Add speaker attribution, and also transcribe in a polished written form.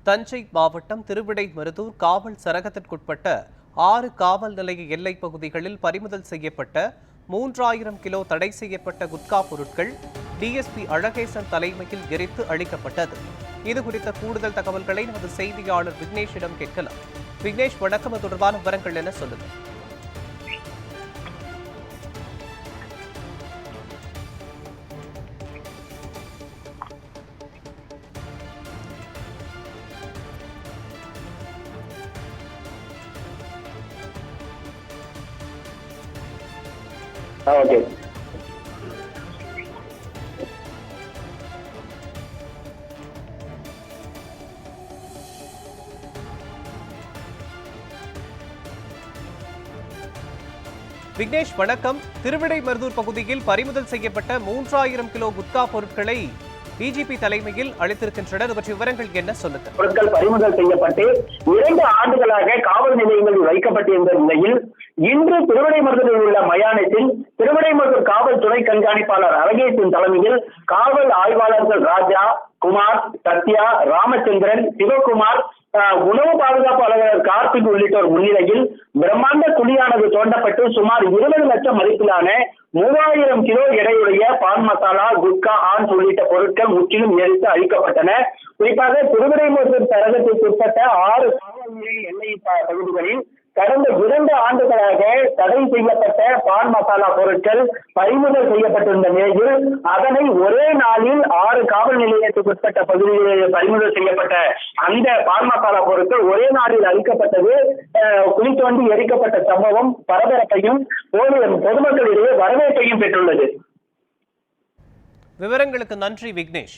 Speaker 1: தஞ்சை மாவட்டம் திருவிடைமருதூர் காவல் சரகத்திற்குட்பட்ட 6 காவல் நிலைய எல்லைப் பகுதிகளில் பறிமுதல் செய்யப்பட்ட 3000 கிலோ தடை செய்யப்பட்ட குட்கா பொருட்கள் டிஎஸ்பி அழகேசன் தலைமையில் எரித்து அளிக்கப்பட்டது. இதுகுறித்த கூடுதல் தகவல்களை நமது செய்தியாளர் விக்னேஷிடம் கேட்கலாம். விக்னேஷ், வணக்கம். தொடர்பான விவரங்கள் என்ன சொல்லுங்க?
Speaker 2: ஓகே.
Speaker 1: விக்னேஷ், வணக்கம். திருவிடைமருதூர் பகுதியில் பறிமுதல் செய்யப்பட்ட 3000 கிலோ குட்கா பொருட்களை டிஜிபி தலைமையில் அளித்திருக்கின்றனர். பற்றிய விவரங்கள் என்ன சொல்லுங்க?
Speaker 2: பொருட்கள் பறிமுதல் செய்யப்பட்டு 2 ஆண்டுகளாக காவல் நிலையங்களில் வைக்கப்பட்டிருந்த நிலையில் இன்று திருவிடைமருதூரில் உள்ள மயானத்தில் திருவிடைமருதூர் காவல் துணை கண்காணிப்பாளர் அழகேசன் தலைமையில் காவல் ஆய்வாளர்கள் ராஜா, குமார், சத்யா, ராமச்சந்திரன், சிவகுமார், உணவு பாதுகாப்பு அலுவலர் கார்த்திக் உள்ளிட்டோர் முன்னிலையில் பிரம்மாண்ட குழியானது தோண்டப்பட்டு சுமார் 20 லட்சம் மதிப்பிலான 3000 கிலோ எடையுடைய பான் மசாலா, குட்கா, ஆன்ஸ் உள்ளிட்ட பொருட்கள் முற்றிலும் எரித்து அழிக்கப்பட்டன. குறிப்பாக திருவிடைமருதூர் சரகத்திற்கு உட்பட்ட 6 காவல் நிலைய எல்லை பகுதிகளில் கடந்த 2 ஆண்டுகளாக தடை செய்யப்பட்ட பான் மசாலா பொருட்கள் பறிமுதல் செய்யப்பட்டிருந்த நிலையில் அதனை ஒரே நாளில் 6 காவல் நிலையத்துக்கு உட்பட்ட பகுதிகளில் பறிமுதல் செய்யப்பட்ட அந்த பான் மசாலா பொருட்கள் ஒரே நாளில் அளிக்கப்பட்டது குழி தோண்டி எரிக்கப்பட்ட சம்பவம் பரபரப்பையும் பொதுமக்களிடையே வரவேற்பையும் பெற்றுள்ளது.
Speaker 1: விவரங்களுக்கு நன்றி விக்னேஷ்.